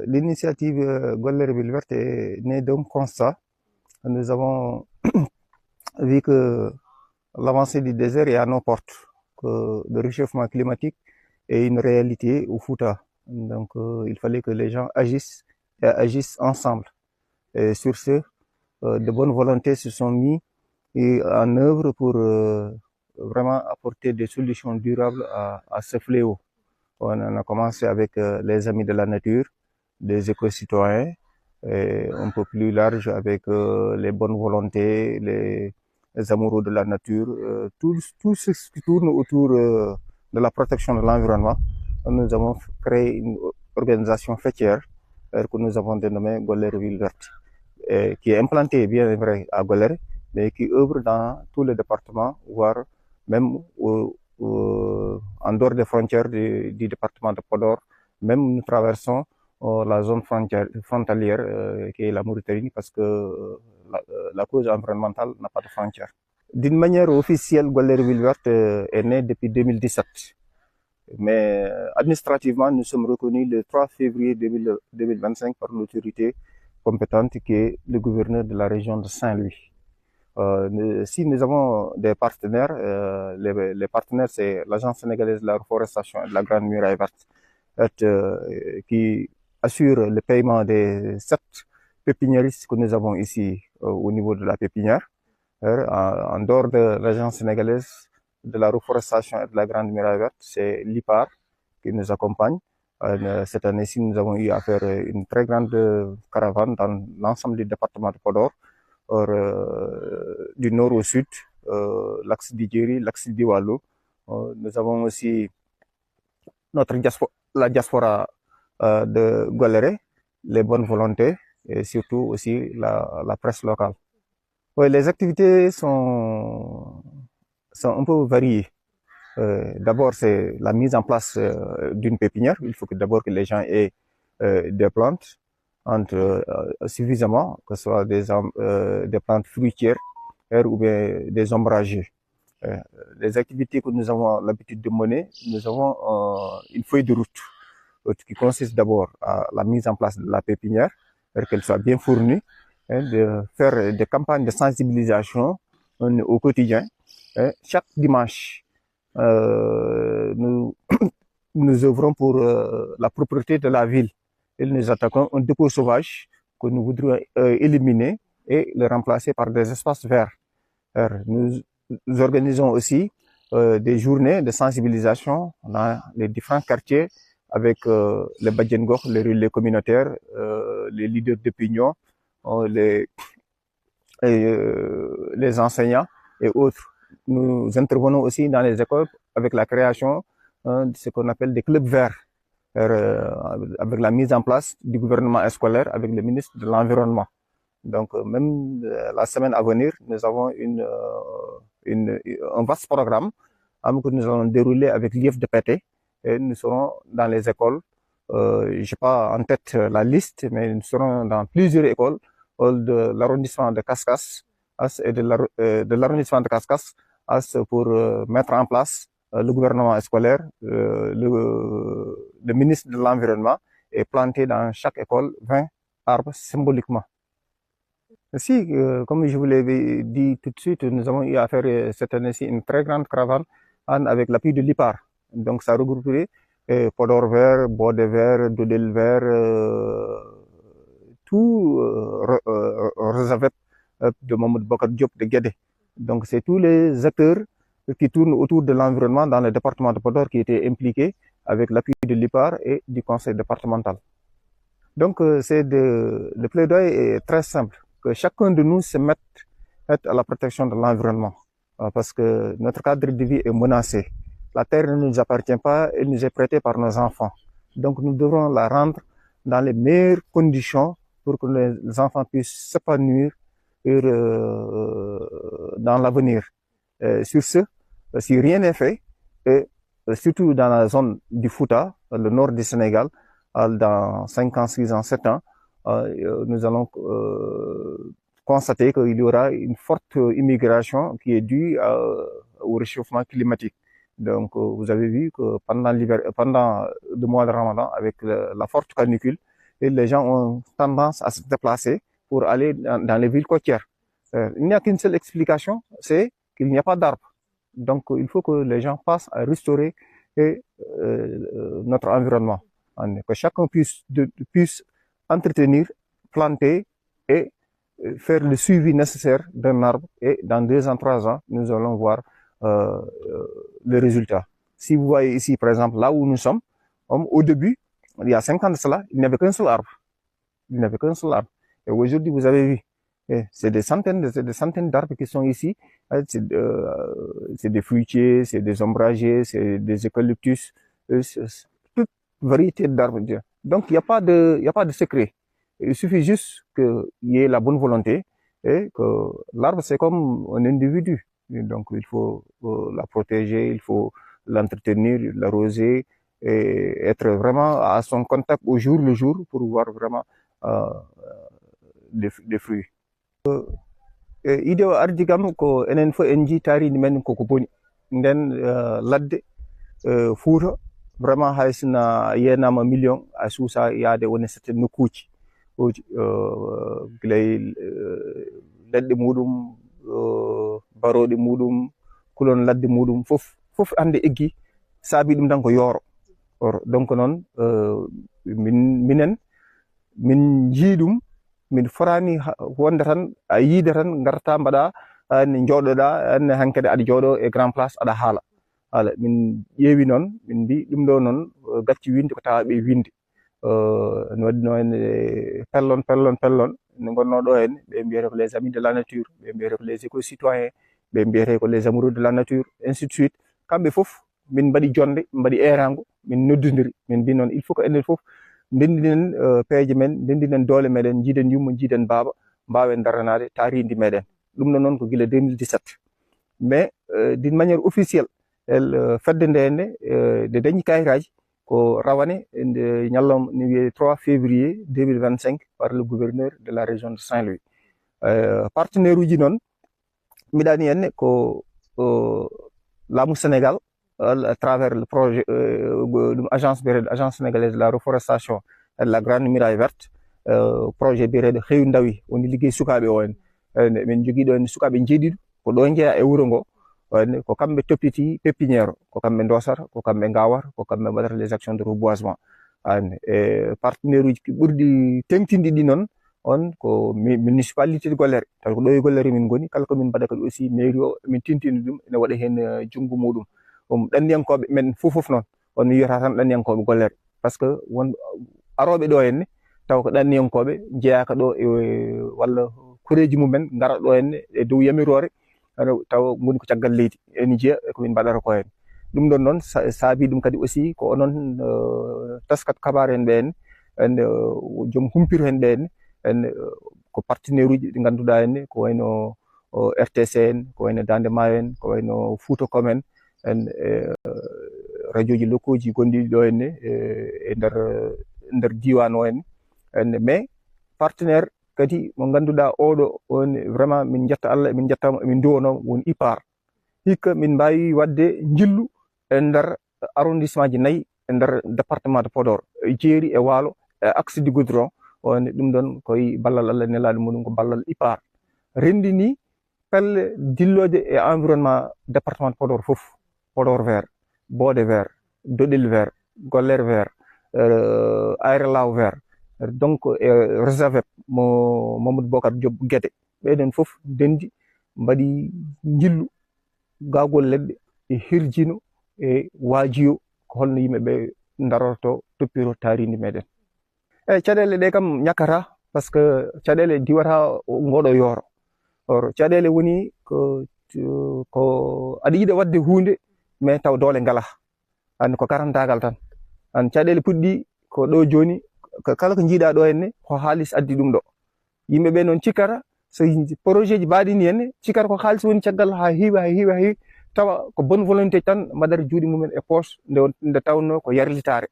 L'initiative Goller Ville Verte est née d'un constat. Nous avons vu que l'avancée du désert est à nos portes, que le réchauffement climatique est une réalité au Fouta. Donc il fallait que les gens agissent et agissent ensemble. Et sur ce, de bonnes volontés se sont mis en œuvre pour vraiment apporter des solutions durables à ce fléau. On a commencé avec les amis de la nature, des éco-citoyens, et un peu plus large avec les bonnes volontés, les amoureux de la nature, tout ce qui tourne autour de la protection de l'environnement. Nous avons créé une organisation fêtière que nous avons dénommée Goller Ville Verte, qui est implantée bien vrai à Goller, mais qui œuvre dans tous les départements, voire même en dehors des frontières du département de Podor. Même nous traversons la zone frontalière qui est la Mauritanie parce que la cause environnementale n'a pas de frontières. D'une manière officielle, Goller Ville Verte est né depuis 2017. Mais administrativement, nous sommes reconnus le 3 février 2025 par l'autorité compétente qui est le gouverneur de la région de Saint-Louis. Si nous avons des partenaires, les partenaires, c'est l'Agence sénégalaise de la reforestation et de la Grande Muraille Verte, qui assure le paiement des 7 pépiniéristes que nous avons ici au niveau de la pépinière. En dehors de l'Agence sénégalaise de la reforestation et de la Grande Muraille Verte, c'est l'IPAR qui nous accompagne. Cette année-ci, nous avons eu à faire une très grande caravane dans l'ensemble du département de Podor. Or, du nord au sud, l'axe d'Idjeri, l'axe d'Iwalo. Nous avons aussi la diaspora de Goléré, les bonnes volontés et surtout aussi la presse locale. Oui, les activités sont un peu variées. D'abord, c'est la mise en place d'une pépinière. Il faut que d'abord que les gens aient des plantes suffisamment, que ce soit des plantes fruitières ou bien des ombragers. Les activités que nous avons l'habitude de mener, nous avons une feuille de route qui consiste d'abord à la mise en place de la pépinière, qu'elle soit bien fournie, de faire des campagnes de sensibilisation au quotidien. Chaque dimanche, nous, nous œuvrons pour la propreté de la ville. Et nous attaquons un dépôt sauvage que nous voudrions éliminer et le remplacer par des espaces verts. Nous organisons aussi des journées de sensibilisation dans les différents quartiers avec les Badjengok, les relais communautaires, les leaders d'opinion, les enseignants et autres. Nous intervenons aussi dans les écoles avec la création de ce qu'on appelle des clubs verts, avec la mise en place du gouvernement scolaire avec le ministre de l'Environnement. Donc, même la semaine à venir, nous avons un vaste programme que nous allons dérouler avec l'IF de PT et nous serons dans les écoles. Je n'ai pas en tête la liste, mais nous serons dans plusieurs écoles de l'arrondissement de Kaskas et de l'arrondissement de Kaskas pour mettre en place le gouvernement scolaire, le ministre de l'Environnement et planter dans chaque école 20 arbres symboliquement. Si, comme je vous l'ai dit tout de suite, nous avons eu à faire cette année-ci une très grande caravane avec l'appui de l'IPAR. Donc ça regrouperait Podor vert, Bodé vert, Dodel vert, tout Rosavet de Mahmoud Bakar Diop de Guédé. Donc c'est tous les acteurs qui tournent autour de l'environnement dans le département de Podor qui étaient impliqués avec l'appui de l'IPAR et du conseil départemental. Donc le plaidoyer est très simple, que chacun de nous se mette à la protection de l'environnement, parce que notre cadre de vie est menacé. La terre ne nous appartient pas, elle nous est prêtée par nos enfants. Donc nous devrons la rendre dans les meilleures conditions pour que les enfants puissent s'épanouir dans l'avenir. Sur ce, si rien n'est fait, et surtout dans la zone du Fouta, le nord du Sénégal, dans 5 ans, 6 ans, 7 ans, nous allons constater qu'il y aura une forte immigration qui est due au réchauffement climatique. Donc, vous avez vu que pendant le mois de Ramadan, avec la forte canicule, et les gens ont tendance à se déplacer pour aller dans les villes côtières. Il n'y a qu'une seule explication, c'est qu'il n'y a pas d'arbres. Donc, il faut que les gens passent à restaurer notre environnement. Que chacun puisse entretenir, planter et faire le suivi nécessaire d'un arbre. Et dans 2 ans, 3 ans, nous allons voir le résultat. Si vous voyez ici, par exemple, là où nous sommes, au début, il y a 5 ans de cela, il n'y avait qu'un seul arbre. Il n'y avait qu'un seul arbre. Et aujourd'hui, vous avez vu, c'est des centaines d'arbres qui sont ici. C'est des fruitiers, c'est des ombragers, c'est des eucalyptus, toute variété d'arbres. Donc, il n'y a pas de secret. Il suffit juste qu'il y ait la bonne volonté et que l'arbre, c'est comme un individu. Et donc, il faut la protéger, il faut l'entretenir, l'arroser et être vraiment à son contact au jour le jour pour voir vraiment des fruits. Ide o ardi kam ko enen fof en jii tarihi men koko boni nden ladde Fouta vraiment hay sina yenama million a suusa yaade woni certain nokkuji gilay leɗɗe muɗum baroɗe muɗum kulon ladde muɗum fof hande eggi saabi ɗum tan ko yooro donc noon minen min jii ɗum min forani wonde tan a yiide tan garta mbaɗa anne jooɗoɗa anne hankkadi aɗa jooɗo e grand place aɗa haala min ƴeewi noon min mbi ɗum ɗo noon gacci winde ko tawa ɓe winde no waɗino en pellon no gonno ɗo en ɓe mbiyete ko les amis de la nature ɓe mbiyete ko les éco citoyens ɓe mbiyete ko les amoureux de la nature ainsi de suite kamɓe fof min mbaɗi jonde mbaɗi erago min noddodiri min mbi noon il faut que enen fof ndendinen peeje men ndendinen doole meɗen jiiden yummo jiiden baaba mbawen daranade taridi meɗen ɗum ɗo noon ko guila 2017 mais d'une manière officielle fedde ndenne nde dañi kayitaji ko rawane nde ñallom ne wiye 3 février 2025 par le gouverneur de la région de Saint-Louis partenaire uji noon mbiɗani henne ko laamu Sénégal à travers le projet agence sénégalaise de la reforestation et de la grande muraille verte projet biyeteɗo Heewi Ndawi woni ligguey sukaɓe o en min jogui ɗo en sukaɓe jeeɗiɗo ko ɗo jeeya e wuuro ngo ko kamɓe toppiti pépiniére ko kamɓe dosata ko kamɓe gawata ko kamɓe mbaɗata les actions de reboisement e partenaire uji ɓurɗi tengtinde ɗi noon on ko municipalité de Golléré taw ko ɗo e Golléré min goni kala komin mbaɗa kadi aussi mairie o min tintini ɗum ene waɗa hen junggo muɗum ɗanniyankoɓe men fof noon on mi wiyata tan ɗanniyankoɓe Golléré par ce que won aroɓe ɗo henne taw ko ɗanniyankoɓe jeeyaka ɗo walla koreji mumen gara ɗo henne e dow yamirore taw goni ko caggal leydi eni jeeya komin mbaɗata ko hen ɗum ɗon noon saabi ɗum kadi aussi ko onon taskat kabar en ɓe en joom humpiro hen ɓe en ko partenaire uji ɗi ganduɗa henne ko wayno RTC en ko wayno Dande Maayo en ko wayno Fouta Komen en radio ji lokkuji gonɗiɗi ɗo henne e nder diwan o en mais partenaire kadi mo ganduɗa oɗo on vraiment min jetta Allah min jettamo min duwono woni IPAR hikka min mbawi wadde jillu e nder arrondissement ji 4 e nder département de Podor jeeri e waalo e axe du goudron on ɗum ɗon koye ballal Allah nelaɗo muɗum ko ballal IPAR rendini pelle dilloje e environnement département de Podor fof Podor vert Bodé vert Doɗel vert Golléré vert Aéré Law vert donc Resavep mo Mamadou Bocar Diop Guédé ɓeɗen fof dendi mbaɗi jillu gawgol leɗɗe e hirjino e waajiyo ko holno yimɓeɓe darorto toppiro taridi meɗen eyyi caɗele ɗe kam ñakkata par ce que caɗele diwata ngoɗo yooro or caɗele woni ko aɗa yiiɗa wadde hunde mais taw doole ngala hande ko karantagal tan an caɗele puɗɗi ko ɗo joni kala ko jiiɗa ɗo henne ko haalis addi ɗum ɗo yimɓeɓe noon cikkata so projet ji mbaɗini henne cikkata ko haalis woni caggal ha heewi tawa ko bonne volonté tan mbaɗata juuɗe mumen e poche nde tawno ko yarlitare